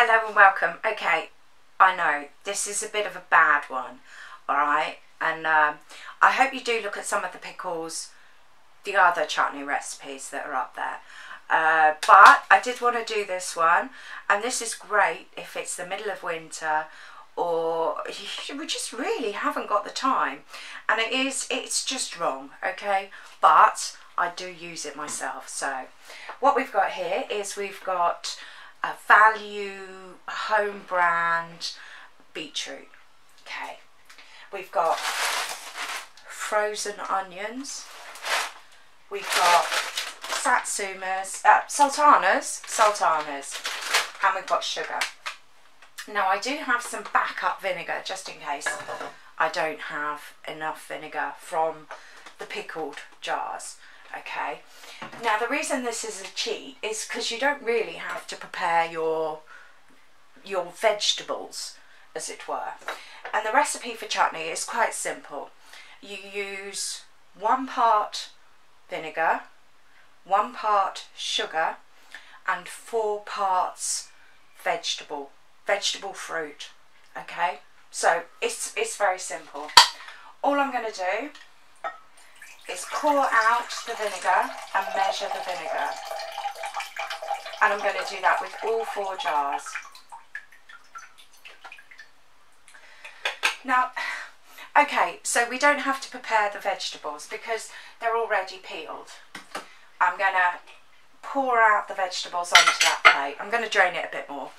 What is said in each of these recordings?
Hello and welcome. Okay, I know this is a bit of a bad one, alright, and I hope you do look at some of the pickles, the other chutney recipes that are up there, but I did want to do this one, and this is great if it's the middle of winter or we just really haven't got the time, and it's just wrong, okay, but I do use it myself. So what we've got here is we've got a value home brand beetroot. Okay, we've got frozen onions, we've got sultanas, and we've got sugar. Now I do have some backup vinegar just in case I don't have enough vinegar from the pickled jars. Okay, now the reason this is a cheat is because you don't really have to prepare your vegetables, as it were, and the recipe for chutney is quite simple. You use 1 part vinegar, 1 part sugar, and 4 parts vegetable fruit. Okay, so it's very simple. All I'm going to do is pour out the vinegar and measure the vinegar, and I'm going to do that with all 4 jars. Now, okay, so we don't have to prepare the vegetables because they're already peeled. I'm going to pour out the vegetables onto that plate. I'm going to drain it a bit more,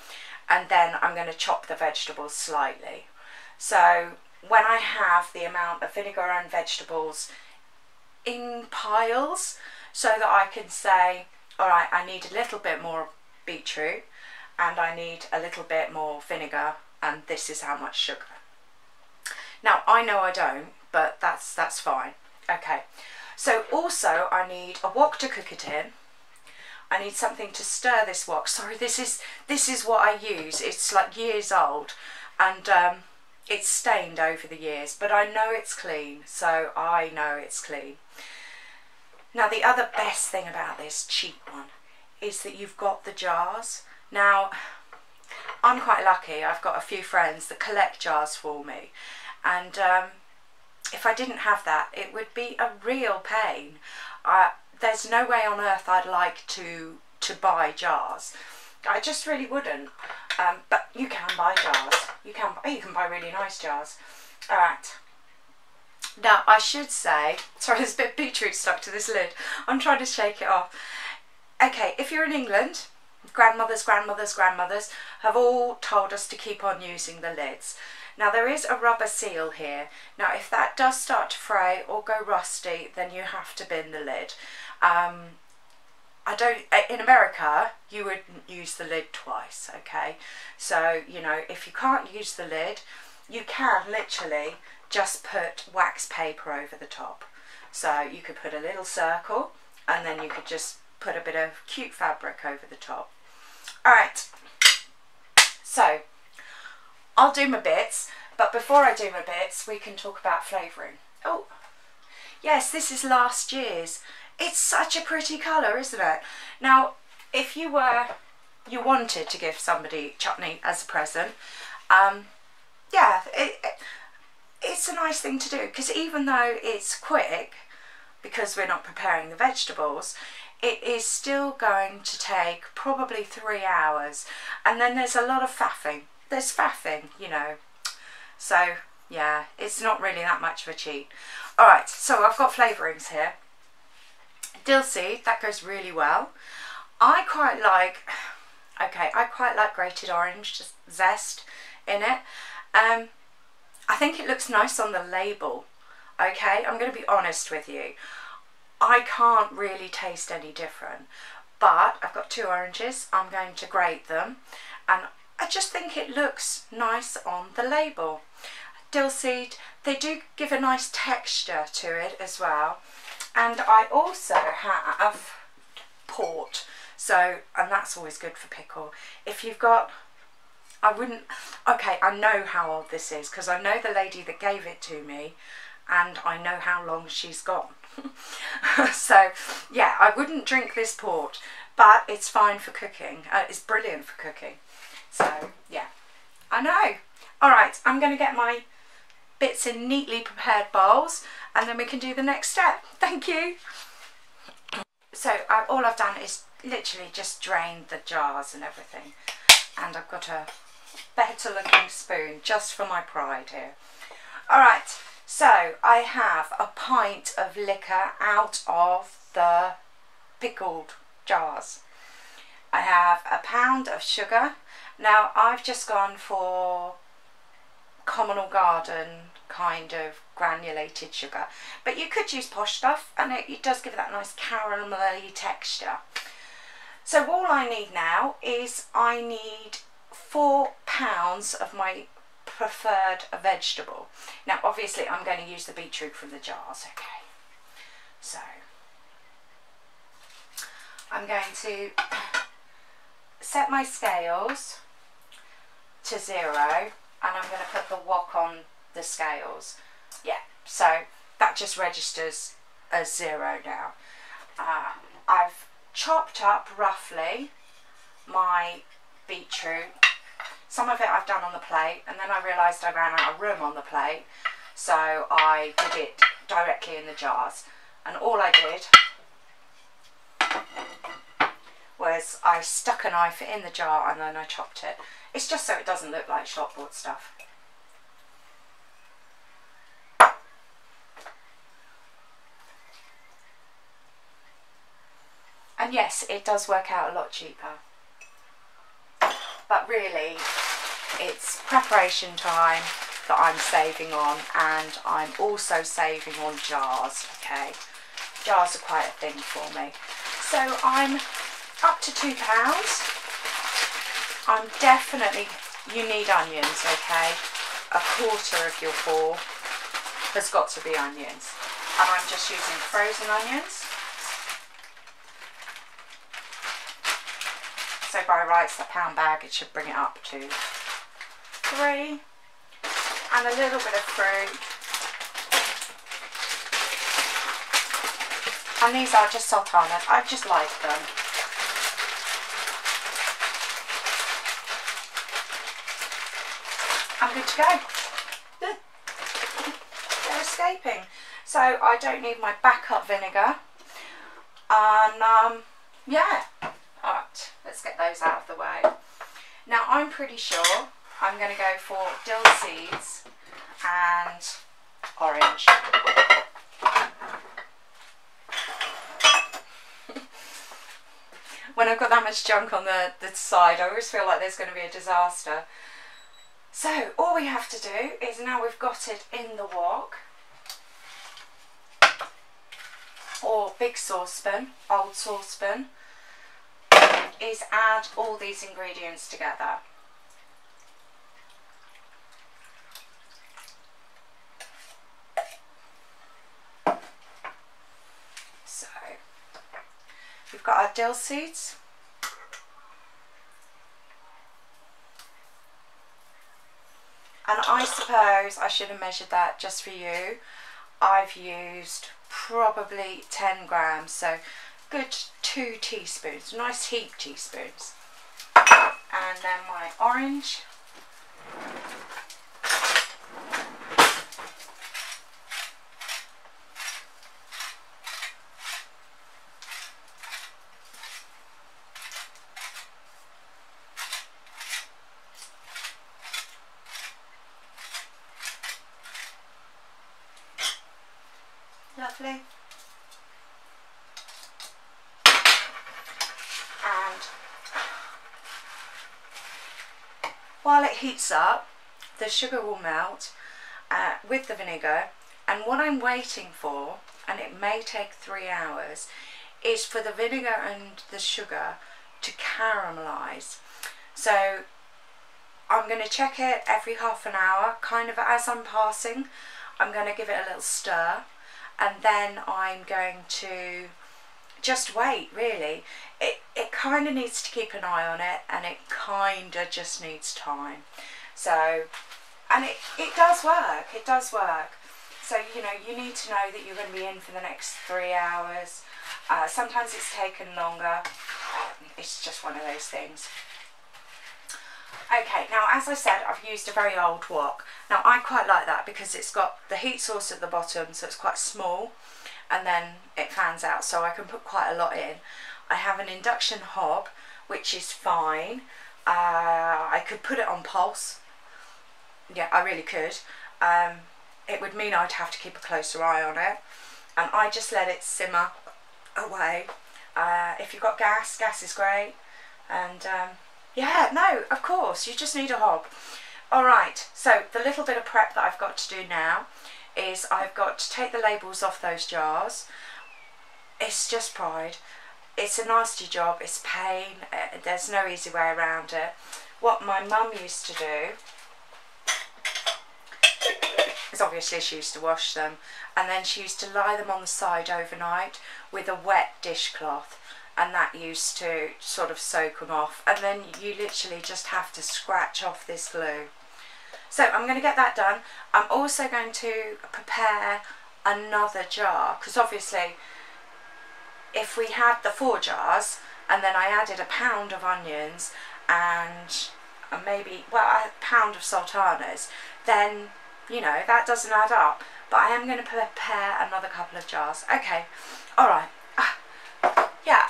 and then I'm going to chop the vegetables slightly. So when I have the amount of vinegar and vegetables in piles, so that I can say, alright, I need a little bit more beetroot and I need a little bit more vinegar, and this is how much sugar. Now I know I don't, but that's fine. Okay, so also I need a wok to cook it in. I need something to stir this wok. Sorry, this is what I use. It's like years old, and it's stained over the years, but I know it's clean, so I know it's clean. Now the other best thing about this cheap one is that you've got the jars. Now I'm quite lucky, I've got a few friends that collect jars for me, and if I didn't have that it would be a real pain. There's no way on earth I'd like to buy jars. I just really wouldn't. But you can buy jars. You can buy really nice jars. Alright. Now I should say, sorry, there's a bit of beetroot stuck to this lid. I'm trying to shake it off. Okay, if you're in England, grandmothers have all told us to keep on using the lids. Now there is a rubber seal here. Now if that does start to fray or go rusty, then you have to bin the lid. In America, you wouldn't use the lid twice, okay? So, you know, if you can't use the lid, you can literally just put wax paper over the top. So you could put a little circle, and then you could just put a bit of cute fabric over the top. Alright, so I'll do my bits, but before I do my bits, we can talk about flavouring. Oh, yes, this is last year's. It's such a pretty colour, isn't it? Now, if you wanted to give somebody chutney as a present, yeah, it's a nice thing to do, because even though it's quick, because we're not preparing the vegetables, it is still going to take probably 3 hours, and then there's a lot of faffing. There's faffing, you know. So, yeah, it's not really that much of a cheat. Alright, so I've got flavourings here. Dill seed, that goes really well. I quite like grated orange zest in it. I think it looks nice on the label. Okay, I'm going to be honest with you. I can't really taste any different, but I've got 2 oranges. I'm going to grate them, and I just think it looks nice on the label. Dill seed, they do give a nice texture to it as well. And I also have port, and that's always good for pickle. If you've got, okay, I know how old this is because I know the lady that gave it to me, and I know how long she's gone. So yeah, I wouldn't drink this port, but it's fine for cooking. It's brilliant for cooking. So yeah, I know. All right, I'm going to get my bits in neatly prepared bowls and then we can do the next step. Thank you. So all I've done is literally just drained the jars and everything, and I've got a better looking spoon just for my pride here. Alright, so I have a pint of liquor out of the pickled jars. I have a pound of sugar. Now I've just gone for common or garden kind of granulated sugar, but you could use posh stuff and it does give it that nice caramelly texture. So all I need now is I need 4 pounds of my preferred vegetable. Now obviously I'm going to use the beetroot from the jars, okay. So I'm going to set my scales to 0 and I'm going to put the wok on the scales. Yeah, so that just registers as 0 now. I've chopped up roughly my beetroot. Some of it I've done on the plate, and then I realised I ran out of room on the plate, so I did it directly in the jars. And all I did was I stuck a knife in the jar and then I chopped it. It's just so it doesn't look like shop bought stuff. And yes, it does work out a lot cheaper. But really, it's preparation time that I'm saving on, and I'm also saving on jars, okay? Jars are quite a thing for me. So I'm up to £2. I'm definitely, you need onions, okay? A quarter of your 4 has got to be onions. And I'm just using frozen onions. So by rights, a pound bag, it should bring it up to 3. And a little bit of fruit. And these are just sultanas. I just like them. I'm good to go. They're escaping. So I don't need my backup vinegar. And yeah. Alright, let's get those out of the way. Now I'm pretty sure I'm going to go for dill seeds and orange. When I've got that much junk on the side, I always feel like there's going to be a disaster. So all we have to do is, now we've got it in the wok, or big saucepan, old saucepan, is add all these ingredients together. So we've got our dill seeds, and I suppose I should have measured that just for you. I've used probably 10 grams, so good 2 teaspoons, nice heap teaspoons. And then my orange. Lovely. And while it heats up, the sugar will melt with the vinegar, and what I'm waiting for, and it may take 3 hours, is for the vinegar and the sugar to caramelise. So I'm going to check it every half an hour, kind of as I'm passing. I'm going to give it a little stir, and then I'm going to just wait, really. It kind of needs to keep an eye on it, and it kind of just needs time. So, and it does work, it does work. So, you know, you need to know that you're going to be in for the next 3 hours. Sometimes it's taken longer. It's just one of those things. Okay, now as I said, I've used a very old wok. Now I quite like that because it's got the heat source at the bottom, so it's quite small, and then it fans out, so I can put quite a lot in. I have an induction hob, which is fine. I could put it on pulse. Yeah, I really could. It would mean I'd have to keep a closer eye on it, and I just let it simmer away. If you've got gas, gas is great, and yeah, no, of course, you just need a hob. Alright, so the little bit of prep that I've got to do now is I've got to take the labels off those jars. It's just pride. It's a nasty job, it's pain, there's no easy way around it. What my mum used to do is obviously she used to wash them, and then she used to lie them on the side overnight with a wet dishcloth, and that used to sort of soak them off, and then you literally just have to scratch off this glue. So I'm going to get that done. I'm also going to prepare another jar, because obviously if we had the 4 jars and then I added a pound of onions and maybe, well, a pound of sultanas, then, you know, that doesn't add up. But I am going to prepare another couple of jars. Okay, alright. Yeah,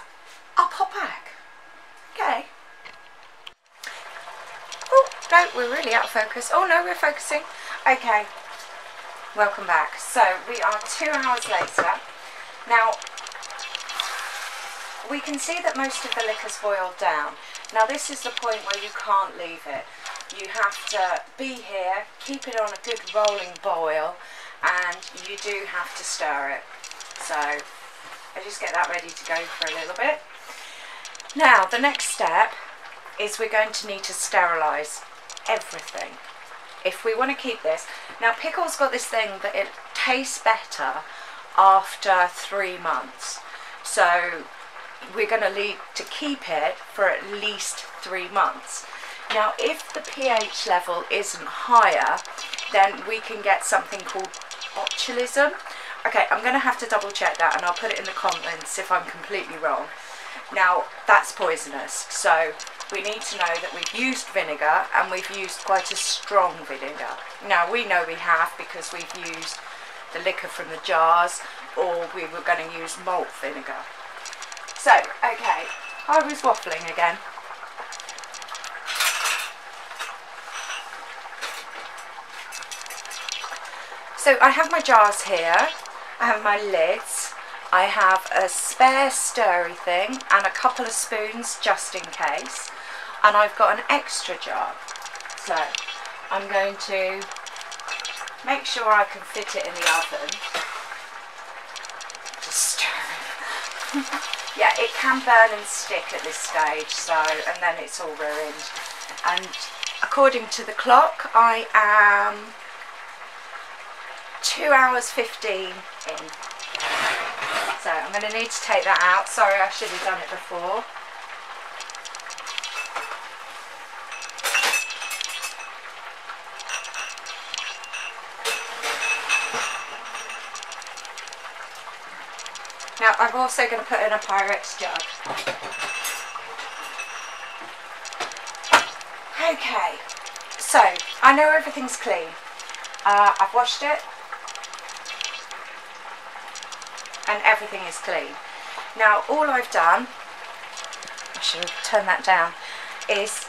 I'll pop back. Okay. Oh, no, we're really out of focus. Oh no, we're focusing. Okay, welcome back. So, we are 2 hours later. Now, we can see that most of the liquor's boiled down. Now this is the point where you can't leave it. You have to be here, keep it on a good rolling boil, and you do have to stir it. So I just get that ready to go for a little bit. Now the next step is we're going to need to sterilise everything if we want to keep this. Now pickle's got this thing that it tastes better after 3 months. So we're going to need to keep it for at least 3 months. Now if the pH level isn't higher, then we can get something called botulism. Okay, I'm going to have to double check that, and I'll put it in the comments if I'm completely wrong. Now that's poisonous, so we need to know that we've used vinegar, and we've used quite a strong vinegar. Now we know we have because we've used the liquor from the jars, or we were going to use malt vinegar. So, okay, I was waffling again. So I have my jars here, I have my lids, I have a spare stirry thing and a couple of spoons just in case, and I've got an extra jar. So I'm going to make sure I can fit it in the oven. Just stir it. Yeah, it can burn and stick at this stage, so, and then it's all ruined. And according to the clock, I am 2 hours 15 in. So I'm going to need to take that out. Sorry, I should have done it before. Now I'm also going to put in a Pyrex jug. Okay, so I know everything's clean. I've washed it and everything is clean. Now all I've done, I should turn that down, is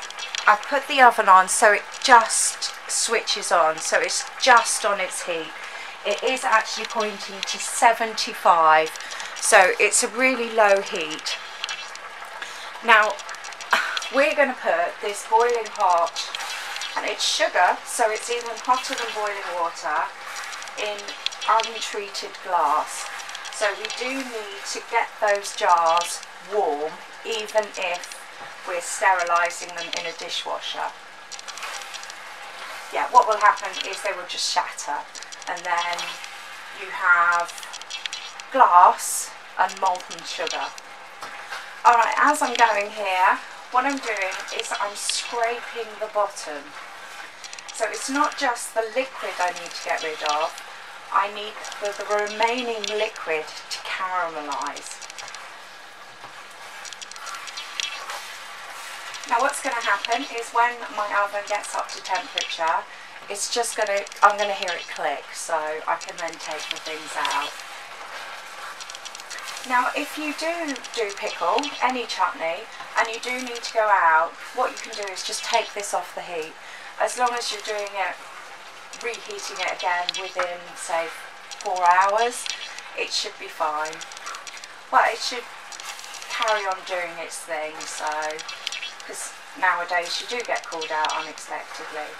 I've put the oven on so it just switches on, so it's just on its heat. It is actually pointing to 75. So it's a really low heat. Now we're going to put this boiling hot, and it's sugar, so it's even hotter than boiling water, in untreated glass. So we do need to get those jars warm, even if we're sterilising them in a dishwasher. Yeah, what will happen is they will just shatter, and then you have glass and molten sugar. Alright, as I'm going here, what I'm doing is I'm scraping the bottom. So it's not just the liquid I need to get rid of, I need the remaining liquid to caramelise. Now what's going to happen is when my oven gets up to temperature, it's just going to, I'm going to hear it click, so I can then take the things out. Now if you do pickle, any chutney, and you do need to go out, what you can do is just take this off the heat. As long as you're doing it, reheating it again within, say, 4 hours, it should be fine. Well, it should carry on doing its thing, so, because nowadays you do get called out unexpectedly.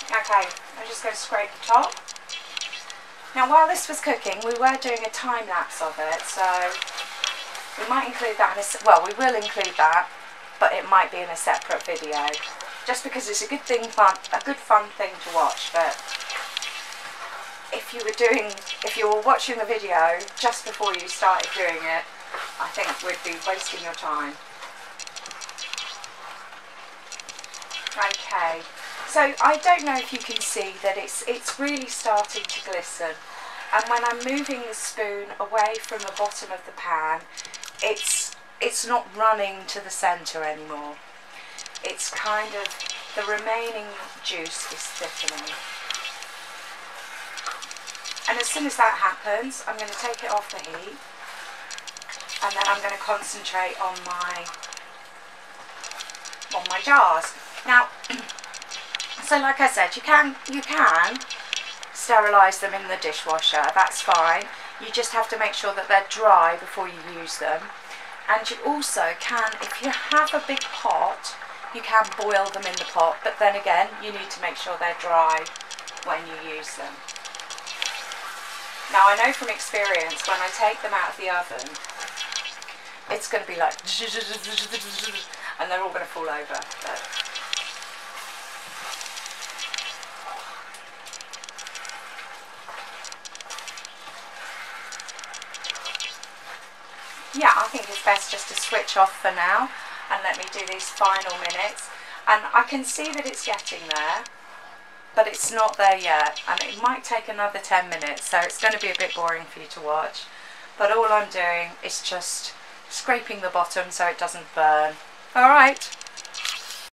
Okay, I'm just going to scrape the top. Now while this was cooking, we were doing a time lapse of it, so we might include that in a, well, we will include that, but it might be in a separate video, just because it's a good fun thing to watch. But if you were watching the video just before you started doing it, I think we'd be wasting your time. Okay, so I don't know if you can see that it's really starting to glisten, and when I'm moving the spoon away from the bottom of the pan, it's not running to the centre anymore. It's kind of, the remaining juice is thickening. And as soon as that happens, I'm going to take it off the heat, and then I'm going to concentrate on my jars. Now, so like I said, you can sterilise them in the dishwasher, that's fine. You just have to make sure that they're dry before you use them. And you also can, if you have a big pot, you can boil them in the pot, but then again, you need to make sure they're dry when you use them. Now I know from experience, when I take them out of the oven, it's going to be like, and they're all going to fall over. But yeah, I think it's best just to switch off for now and let me do these final minutes. And I can see that it's getting there, but it's not there yet, and it might take another 10 minutes, so it's going to be a bit boring for you to watch. But all I'm doing is just scraping the bottom so it doesn't burn. Alright.